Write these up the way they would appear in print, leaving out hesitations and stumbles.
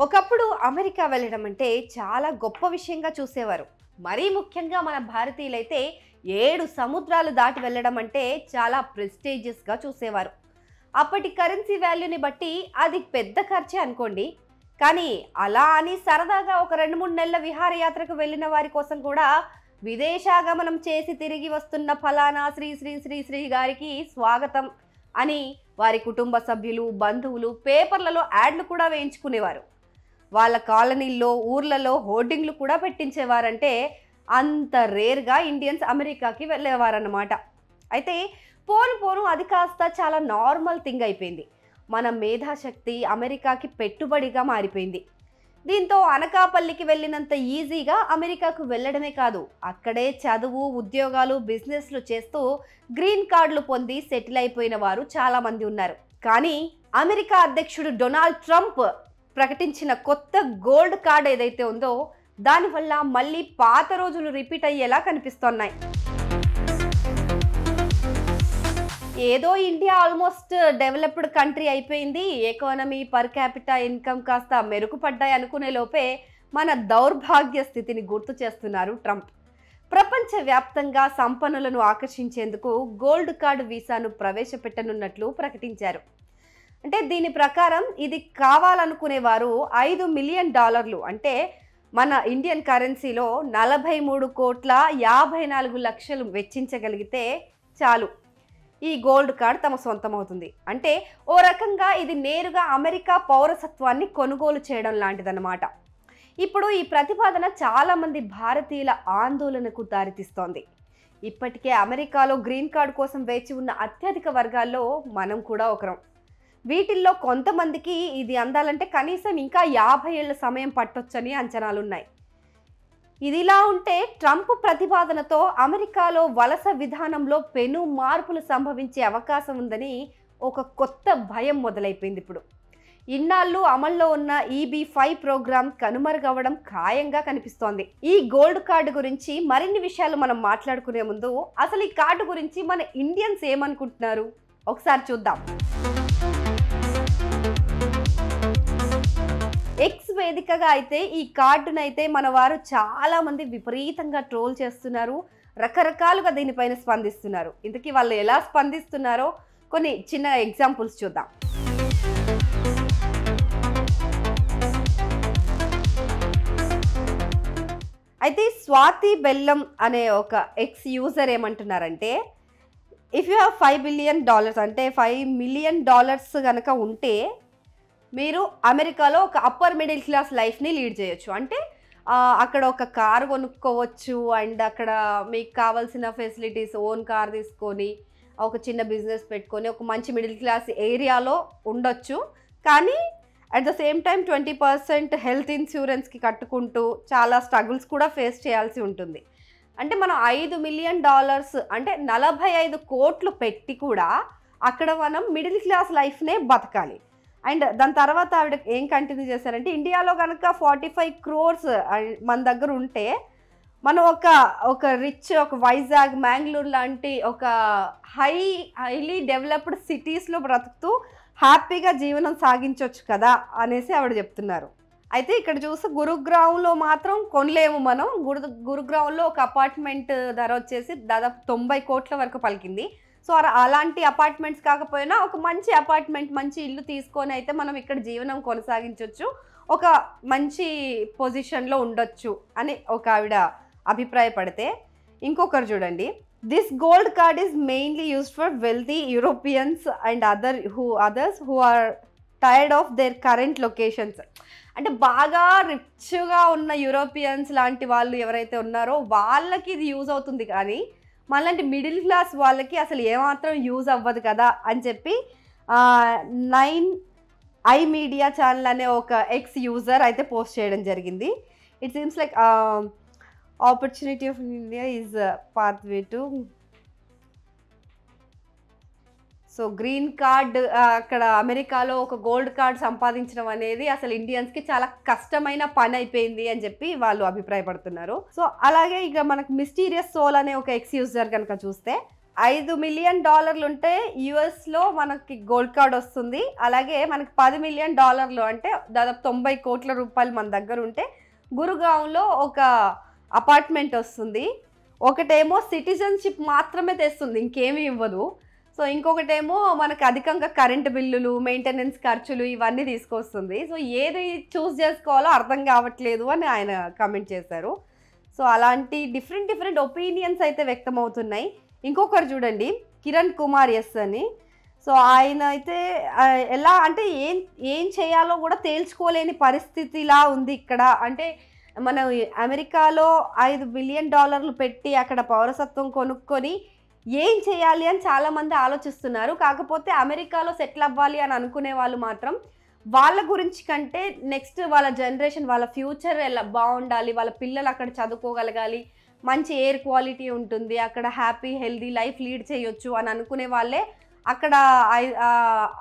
ఒకప్పుడు అమెరికా వెళ్ళడం అంటే చాలా గొప్ప విషయంగా చూసేవారు. మరీ ముఖ్యంగా మన భారతీయులైతే 7 సముద్రాలు దాటి వెళ్ళడం అంటే చాలా ప్రెస్టీజియస్‌గా చూసేవారు. అప్పటి కరెన్సీ వాల్యూని బట్టి అది పెద్ద ఖర్చే అనుకోండి. కానీ అలా అని సరదాగా ఒక 2, 3 నెలల విహారయాత్రకు వెళ్ళిన వారి కోసం కూడా విదేశాగమనం చేసి తిరిగి వస్తున్న ఫలానా శ్రీ శ్రీ శ్రీ శ్రీ గారికి స్వాగతం అని వారి కుటుంబ సభ్యులు, బంధువులు పేపర్లలో యాడ్లు కూడా వేయించుకునేవారు. వాళ్ళ కాలనీల్లో, ఊర్లలో హోర్డింగ్లు కూడా పెట్టించేవారంటే అంత రేర్గా ఇండియన్స్ అమెరికాకి వెళ్ళేవారన్నమాట. అయితే పోను పోను అది కాస్త చాలా నార్మల్ థింగ్ అయిపోయింది. మన మేధాశక్తి అమెరికాకి పెట్టుబడిగా మారిపోయింది. దీంతో అనకాపల్లికి వెళ్ళినంత ఈజీగా అమెరికాకు వెళ్ళడమే కాదు, అక్కడే చదువు, ఉద్యోగాలు, బిజినెస్లు చేస్తూ గ్రీన్ కార్డులు పొంది సెటిల్ అయిపోయిన వారు చాలామంది ఉన్నారు. కానీ అమెరికా అధ్యక్షుడు డొనాల్డ్ ట్రంప్ ప్రకటించిన కొత్త గోల్డ్ కార్డ్ ఏదైతే ఉందో దానివల్ల మళ్ళీ పాత రోజులు రిపీట్ అయ్యేలా కనిపిస్తున్నాయి. ఏదో ఇండియా ఆల్మోస్ట్ డెవలప్డ్ కంట్రీ అయిపోయింది, ఎకానమీ, పర్ క్యాపిటా ఇన్కమ్ కాస్త మెరుగుపడ్డాయి అనుకునే లోపే మన దౌర్భాగ్య స్థితిని గుర్తు చేస్తున్నారు ట్రంప్. ప్రపంచవ్యాప్తంగా సంపన్నులను ఆకర్షించేందుకు గోల్డ్ కార్డ్ వీసాను ప్రవేశపెట్టనున్నట్లు ప్రకటించారు. అంటే దీని ప్రకారం ఇది కావాలనుకునే వారు $5 మిలియన్ అంటే మన ఇండియన్ కరెన్సీలో 43,54,00,00,000 వెచ్చించగలిగితే చాలు, ఈ గోల్డ్ కార్డ్ తమ సొంతమవుతుంది. అంటే ఓ రకంగా ఇది నేరుగా అమెరికా పౌరసత్వాన్ని కొనుగోలు చేయడం లాంటిదన్నమాట. ఇప్పుడు ఈ ప్రతిపాదన చాలామంది భారతీయుల ఆందోళనకు దారితీస్తోంది. ఇప్పటికే అమెరికాలో గ్రీన్ కార్డ్ కోసం వేచి ఉన్న అత్యధిక వర్గాల్లో మనం కూడా ఒకరం. వీటిల్లో కొంతమందికి ఇది అందాలంటే కనీసం ఇంకా 50 ఏళ్ల సమయం పట్టొచ్చని అంచనాలున్నాయి. ఇదిలా ఉంటే ట్రంప్ ప్రతిపాదనతో అమెరికాలో వలస విధానంలో పెను మార్పులు సంభవించే అవకాశం ఉందని ఒక కొత్త భయం మొదలైపోయింది. ఇప్పుడు ఇన్నాళ్ళు అమల్లో ఉన్న EB-5 ప్రోగ్రాం కనుమరుగవ్వడం ఖాయంగా కనిపిస్తోంది. ఈ గోల్డ్ కార్డు గురించి మరిన్ని విషయాలు మనం మాట్లాడుకునే ముందు అసలు ఈ కార్డు గురించి మన ఇండియన్స్ ఏమనుకుంటున్నారు ఒకసారి చూద్దాం. ఎక్స్ వేదికగా అయితే ఈ కార్డునైతే మన వారు చాలా మంది విపరీతంగా ట్రోల్ చేస్తున్నారు, రకరకాలుగా దీనిపైన స్పందిస్తున్నారు. ఇంతకీ వాళ్ళు ఎలా స్పందిస్తున్నారో కొన్ని చిన్న ఎగ్జాంపుల్స్ చూద్దాం. అయితే స్వాతి బెల్లం అనే ఒక ఎక్స్ యూజర్ ఏమంటున్నారంటే, ఇఫ్ యూ హ్యావ్ $5 బిలియన్ అంటే $5 మిలియన్ కనుక ఉంటే మీరు అమెరికాలో ఒక అప్పర్ మిడిల్ క్లాస్ లైఫ్ని లీడ్ చేయొచ్చు. అంటే అక్కడ ఒక కారు కొనుక్కోవచ్చు, అండ్ అక్కడ మీకు కావాల్సిన ఫెసిలిటీస్, ఓన్ కార్ తీసుకొని ఒక చిన్న బిజినెస్ పెట్టుకొని ఒక మంచి మిడిల్ క్లాస్ ఏరియాలో ఉండొచ్చు. కానీ at the same time 20% health ఇన్సూరెన్స్కి కట్టుకుంటూ చాలా స్ట్రగుల్స్ కూడా ఫేస్ చేయాల్సి ఉంటుంది. అంటే మనం $5 మిలియన్ అంటే 45 కోట్లు పెట్టి కూడా అక్కడ మనం మిడిల్ క్లాస్ లైఫ్నే బతకాలి. అండ్ దాని తర్వాత ఆవిడ ఏం కంటిన్యూ చేశారంటే, ఇండియాలో కనుక 45 crores మన దగ్గర ఉంటే మనం ఒక రిచ్, ఒక వైజాగ్, మ్యాంగ్లూర్ లాంటి ఒక హైలీ డెవలప్డ్ సిటీస్లో బ్రతుకుతూ హ్యాపీగా జీవనం సాగించవచ్చు కదా అనేసి ఆవిడ చెప్తున్నారు. అయితే ఇక్కడ చూస్తే గురుగ్రామ్లో మాత్రం కొనలేము మనం. గురుగ్రామ్లో ఒక అపార్ట్మెంట్ ధర వచ్చేసి దాదాపు 90 కోట్ల వరకు పలికింది. సో అలాంటి అపార్ట్మెంట్స్ కాకపోయినా ఒక మంచి అపార్ట్మెంట్, మంచి ఇల్లు తీసుకొని అయితే మనం ఇక్కడ జీవనం కొనసాగించవచ్చు, ఒక మంచి పొజిషన్లో ఉండొచ్చు అని ఒక ఆవిడ అభిప్రాయపడితే, ఇంకొకరు చూడండి, this gold card is mainly used for wealthy Europeans and others who are tired of their current locations. అంటే బాగా రిచ్గా ఉన్న యూరోపియన్స్ లాంటి వాళ్ళు ఎవరైతే ఉన్నారో వాళ్ళకి ఇది యూజ్ అవుతుంది, కానీ మళ్ళీ మిడిల్ క్లాస్ వాళ్ళకి అసలు ఏమాత్రం యూజ్ అవ్వదు కదా అని చెప్పి 9i మీడియా ఛానల్ అనే ఒక ఎక్స్ యూజర్ అయితే పోస్ట్ చేయడం జరిగింది. It seems like opportunity of India is pathway to so green card, అక్కడ అమెరికాలో ఒక గోల్డ్ కార్డ్ సంపాదించడం అనేది అసలు ఇండియన్స్కి చాలా కష్టమైన పని అయిపోయింది అని చెప్పి వాళ్ళు అభిప్రాయపడుతున్నారు. సో అలాగే ఇక మనకు మిస్టీరియస్ సోల్ అనే ఒక ఎక్స్ యూజర్ కనుక చూస్తే, $5 మిలియన్ ఉంటే యుఎస్లో మనకి గోల్డ్ కార్డ్ వస్తుంది. అలాగే మనకి $10 మిలియన్ అంటే దాదాపు 90 కోట్ల రూపాయలు మన దగ్గర ఉంటే గురుగావ్లో ఒక అపార్ట్మెంట్ వస్తుంది. ఒకటేమో సిటిజన్షిప్ మాత్రమే తెస్తుంది, ఇంకేమీ ఇవ్వదు. సో ఇంకొకటేమో మనకు అధికంగా కరెంటు బిల్లులు, మెయింటెనెన్స్ ఖర్చులు ఇవన్నీ తీసుకొస్తుంది. సో ఏది చూస్ చేసుకోవాలో అర్థం కావట్లేదు అని ఆయన కామెంట్ చేశారు. సో అలాంటి డిఫరెంట్ ఒపీనియన్స్ అయితే వ్యక్తమవుతున్నాయి. ఇంకొకరు చూడండి, కిరణ్ కుమార్ ఎస్ అని. సో ఆయన అయితే ఎలా అంటే ఏం చేయాలో కూడా తేల్చుకోలేని పరిస్థితిలా ఉంది ఇక్కడ. అంటే మనం అమెరికాలో $5 బిలియన్ పెట్టి అక్కడ పౌరసత్వం కొనుక్కొని ఏం చేయాలి అని చాలామంది ఆలోచిస్తున్నారు. కాకపోతే అమెరికాలో సెటిల్ అవ్వాలి అని అనుకునే వాళ్ళు మాత్రం వాళ్ళ గురించి కంటే నెక్స్ట్ వాళ్ళ జనరేషన్, వాళ్ళ ఫ్యూచర్ ఎలా బాగుండాలి, వాళ్ళ పిల్లలు అక్కడ చదువుకోగలగాలి, మంచి ఎయిర్ క్వాలిటీ ఉంటుంది, అక్కడ హ్యాపీ హెల్దీ లైఫ్ లీడ్ చేయొచ్చు అని అనుకునే వాళ్ళే అక్కడ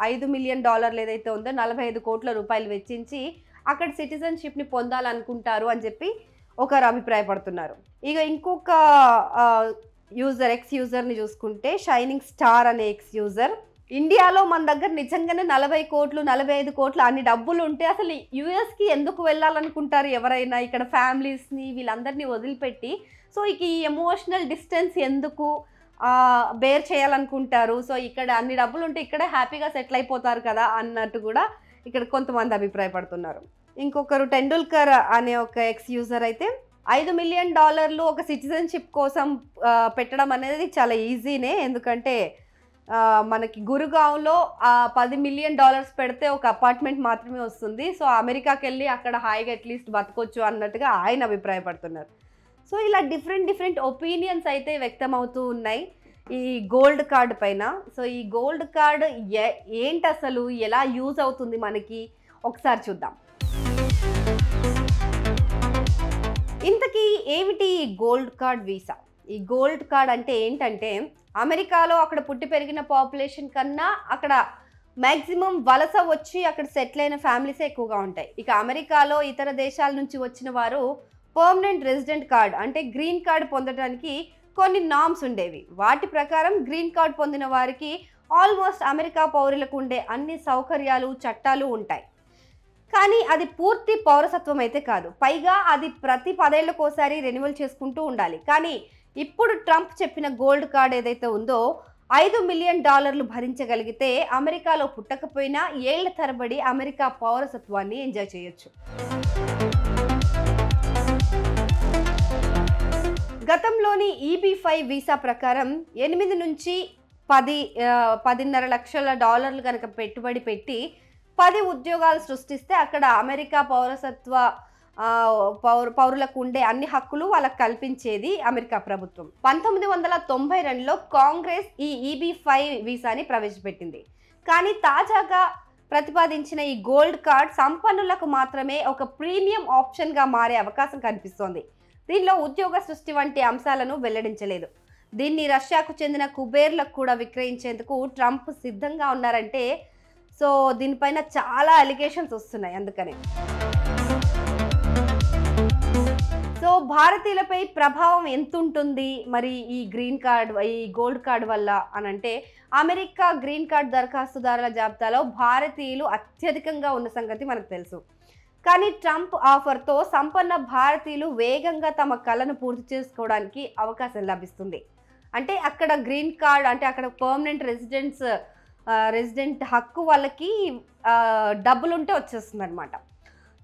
$5 మిలియన్ ఏదైతే ఉందో 45 కోట్ల రూపాయలు వెచ్చించి అక్కడ సిటిజన్షిప్ని పొందాలనుకుంటారు అని చెప్పి ఒకరు అభిప్రాయపడుతున్నారు. ఇక ఇంకొక ఎక్స్ యూజర్ని చూసుకుంటే షైనింగ్ స్టార్ అనే ఎక్స్ యూజర్, ఇండియాలో మన దగ్గర నిజంగానే 40 కోట్లు 45 కోట్లు అన్ని డబ్బులు ఉంటే అసలు యూఎస్కి ఎందుకు వెళ్ళాలనుకుంటారు ఎవరైనా? ఇక్కడ ఫ్యామిలీస్ని వీళ్ళందరినీ వదిలిపెట్టి సో ఇక ఈ ఎమోషనల్ డిస్టెన్స్ ఎందుకు బేర్ చేయాలనుకుంటారు? సో ఇక్కడ అన్ని డబ్బులు ఉంటే ఇక్కడే హ్యాపీగా సెటిల్ అయిపోతారు కదా అన్నట్టు కూడా ఇక్కడ కొంతమంది అభిప్రాయపడుతున్నారు. ఇంకొకరు టెండూల్కర్ అనే ఒక ఎక్స్ యూజర్ అయితే $5 మిలియన్ ఒక సిటిజన్షిప్ కోసం పెట్టడం అనేది చాలా ఈజీనే. ఎందుకంటే మనకి గురుగావ్లో $10 మిలియన్ పెడితే ఒక అపార్ట్మెంట్ మాత్రమే వస్తుంది. సో అమెరికాకి వెళ్ళి అక్కడ హాయిగా అట్లీస్ట్ బతకొచ్చు అన్నట్టుగా ఆయన అభిప్రాయపడుతున్నారు. సో ఇలా డిఫరెంట్ ఒపీనియన్స్ అయితే వ్యక్తమవుతూ ఉన్నాయి ఈ గోల్డ్ కార్డ్ పైన. సో ఈ గోల్డ్ కార్డ్ ఏంటి అసలు, ఎలా యూజ్ అవుతుంది మనకి, ఒకసారి చూద్దాం. ఇంతకీ ఏమిటి ఈ గోల్డ్ కార్డ్ వీసా? ఈ గోల్డ్ కార్డ్ అంటే ఏంటంటే అమెరికాలో అక్కడ పుట్టి పెరిగిన పాపులేషన్ కన్నా అక్కడ మ్యాక్సిమం వలస వచ్చి అక్కడ సెటిల్ అయిన ఫ్యామిలీసే ఎక్కువగా ఉంటాయి. ఇక అమెరికాలో ఇతర దేశాల నుంచి వచ్చిన వారు పర్మనెంట్ రెసిడెంట్ కార్డ్ అంటే గ్రీన్ కార్డ్ పొందడానికి కొన్ని నామ్స్ ఉండేవి. వాటి ప్రకారం గ్రీన్ కార్డ్ పొందిన వారికి ఆల్మోస్ట్ అమెరికా పౌరులకు ఉండే అన్ని సౌకర్యాలు, చట్టాలు ఉంటాయి. కానీ అది పూర్తి పౌరసత్వం అయితే కాదు. పైగా అది ప్రతి 10 ఏళ్లకోసారి రెన్యువల్ చేసుకుంటూ ఉండాలి. కానీ ఇప్పుడు ట్రంప్ చెప్పిన గోల్డ్ కార్డ్ ఏదైతే ఉందో $5 మిలియన్ భరించగలిగితే అమెరికాలో పుట్టకపోయినా ఏళ్ల తరబడి అమెరికా పౌరసత్వాన్ని ఎంజాయ్ చేయొచ్చు. గతంలోని EB-5 వీసా ప్రకారం 8 నుంచి 10.5 లక్షల డాలర్లు కనుక పెట్టుబడి పెట్టి 10 ఉద్యోగాలు సృష్టిస్తే అక్కడ అమెరికా పౌరులకు ఉండే అన్ని హక్కులు వాళ్ళకు కల్పించేది అమెరికా ప్రభుత్వం. 1992లో కాంగ్రెస్ ఈ EB-5 వీసాని ప్రవేశపెట్టింది. కానీ తాజాగా ప్రతిపాదించిన ఈ గోల్డ్ కార్డ్ సంపన్నులకు మాత్రమే ఒక ప్రీమియం ఆప్షన్గా మారే అవకాశం కనిపిస్తోంది. దీనిలో ఉద్యోగ సృష్టి వంటి అంశాలను వెల్లడించలేదు. దీన్ని రష్యాకు చెందిన కుబేర్లకు కూడా విక్రయించేందుకు ట్రంప్ సిద్ధంగా ఉన్నారంటే సో దీనిపైన చాలా అలిగేషన్స్ వస్తున్నాయి. అందుకనే సో భారతీయులపై ప్రభావం ఎంత ఉంటుంది మరి ఈ గోల్డ్ కార్డ్ వల్ల అని అంటే, అమెరికా గ్రీన్ కార్డ్ దరఖాస్తుదారుల జాబితాలో భారతీయులు అత్యధికంగా ఉన్న సంగతి మనకు తెలుసు. కానీ ట్రంప్ ఆఫర్తో సంపన్న భారతీయులు వేగంగా తమ కలను పూర్తి చేసుకోవడానికి అవకాశం లభిస్తుంది. అంటే అక్కడ గ్రీన్ కార్డ్ అంటే అక్కడ పర్మనెంట్ రెసిడెంట్ హక్కు వాళ్ళకి డబ్బులుంటే వచ్చేస్తుంది అనమాట.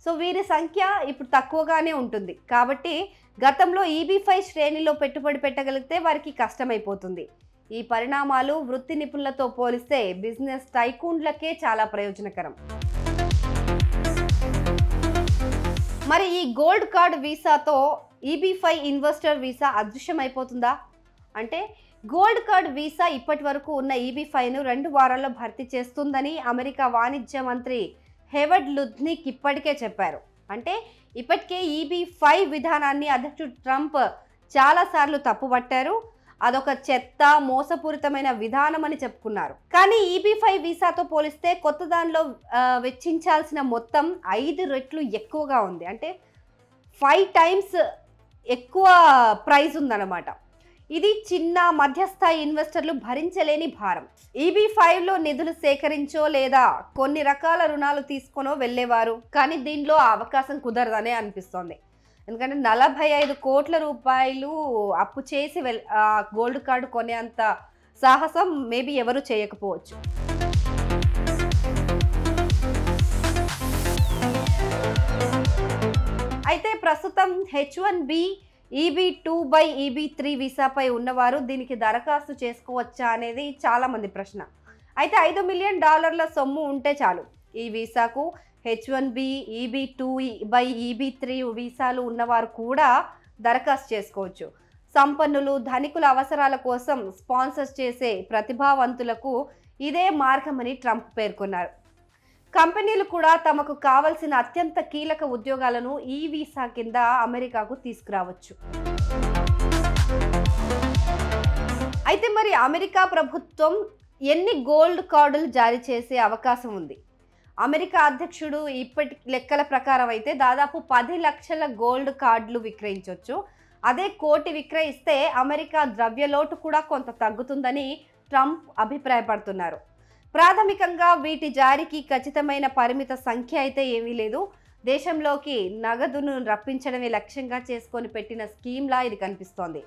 సో వీరి సంఖ్య ఇప్పుడు తక్కువగానే ఉంటుంది. కాబట్టి గతంలో EB-5 శ్రేణిలో పెట్టుబడి పెట్టగలిగితే వారికి కష్టమైపోతుంది. ఈ పరిణామాలు వృత్తి నిపుణులతో పోలిస్తే బిజినెస్ టైకూన్లకే చాలా ప్రయోజనకరం. మరి ఈ గోల్డ్ కార్డ్ వీసాతో EB-5 ఇన్వెస్టర్ వీసా అదృశ్యమైపోతుందా అంటే, గోల్డ్ కార్డ్ వీసా ఇప్పటి వరకు ఉన్న EB-5ను 2 వారాల్లో భర్తీ చేస్తుందని అమెరికా వాణిజ్య మంత్రి హెవర్డ్ లుద్నిక్ ఇప్పటికే చెప్పారు. అంటే ఇప్పటికే EB-5 విధానాన్ని అధ్యక్షుడు ట్రంప్ చాలాసార్లు తప్పుపట్టారు. అదొక చెత్త, మోసపూరితమైన విధానం అని చెప్పుకున్నారు. కానీ EB-5 వీసాతో పోలిస్తే కొత్త దానిలో వెచ్చించాల్సిన మొత్తం 5 రెట్లు ఎక్కువగా ఉంది. అంటే 5 టైమ్స్ ఎక్కువ ప్రైస్ ఉందన్నమాట. ఇది చిన్న మధ్యస్థాయి ఇన్వెస్టర్లు భరించలేని భారం. EB-5లో నిధులు సేకరించో లేదా కొన్ని రకాల రుణాలు తీసుకొనో వెళ్ళేవారు, కానీ దీనిలో ఆ అవకాశం కుదరదనే అనిపిస్తోంది. ఎందుకంటే 45 కోట్ల రూపాయలు అప్పు చేసి గోల్డ్ కార్డు కొనేంత సాహసం మేబీ ఎవరు చేయకపోవచ్చు. అయితే ప్రస్తుతం H1B EB-2/EB-3 వీసాపై ఉన్నవారు దీనికి దరఖాస్తు చేసుకోవచ్చా అనేది చాలా మంది ప్రశ్న. అయితే $5 మిలియన్ సొమ్ము ఉంటే చాలు. ఈ వీసాకు H1B EB-2/EB-3 వీసాలు ఉన్నవారు కూడా దరఖాస్తు చేసుకోవచ్చు. సంపన్నులు, ధనికుల అవసరాల కోసం స్పాన్సర్ చేసే ప్రతిభావంతులకు ఇదే మార్గమని ట్రంప్ పేర్కొన్నారు. కంపెనీలు కూడా తమకు కావలసిన అత్యంత కీలక ఉద్యోగాలను ఈ వీసా కింద అమెరికాకు తీసుకురావచ్చు. అయితే మరి అమెరికా ప్రభుత్వం ఎన్ని గోల్డ్ కార్డులు జారీ చేసే అవకాశం ఉంది? అమెరికా అధ్యక్షుడు ఇప్పటి లెక్కల ప్రకారం అయితే దాదాపు 10 లక్షల గోల్డ్ కార్డులు విక్రయించవచ్చు. అదే కోటి విక్రయిస్తే అమెరికా ద్రవ్యలోటు కూడా కొంత తగ్గుతుందని ట్రంప్ అభిప్రాయపడుతున్నారు. ప్రాథమికంగా వీటి జారీకి ఖచ్చితమైన పరిమిత సంఖ్య అయితే ఏమీ లేదు. దేశంలోకి నగదును రప్పించడమే లక్ష్యంగా చేసుకొని పెట్టిన స్కీమ్లా ఇది కనిపిస్తోంది.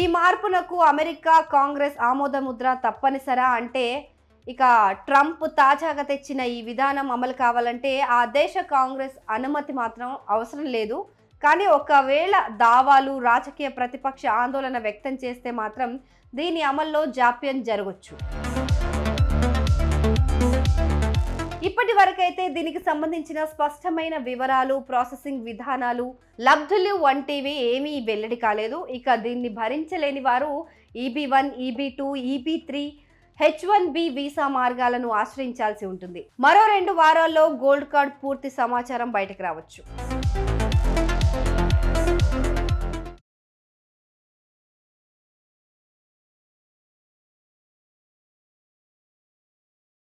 ఈ మార్పునకు అమెరికా కాంగ్రెస్ ఆమోదముద్ర తప్పనిసరా అంటే ఇక ట్రంప్ తాజాగా తెచ్చిన ఈ విధానం అమలు కావాలంటే ఆ దేశ కాంగ్రెస్ అనుమతి మాత్రం అవసరం లేదు. కానీ ఒకవేళ దావాలు, రాజకీయ ప్రతిపక్ష ఆందోళన వ్యక్తం చేస్తే మాత్రం దీని అమల్లో జాప్యం జరగవచ్చు. ఇప్పటి వరకైతే దీనికి సంబంధించిన స్పష్టమైన వివరాలు, ప్రాసెసింగ్ విధానాలు, లబ్ధులు వంటివి ఏమీ వెల్లడి కాలేదు. ఇక దీన్ని భరించలేని వారు EB-1, EB-2, EB-3, H1B visa మార్గాలను ఆశ్రయించాల్సి ఉంటుంది. మరో 2 వారాల్లో గోల్డ్ కార్డ్ పూర్తి సమాచారం బయటకు రావచ్చు.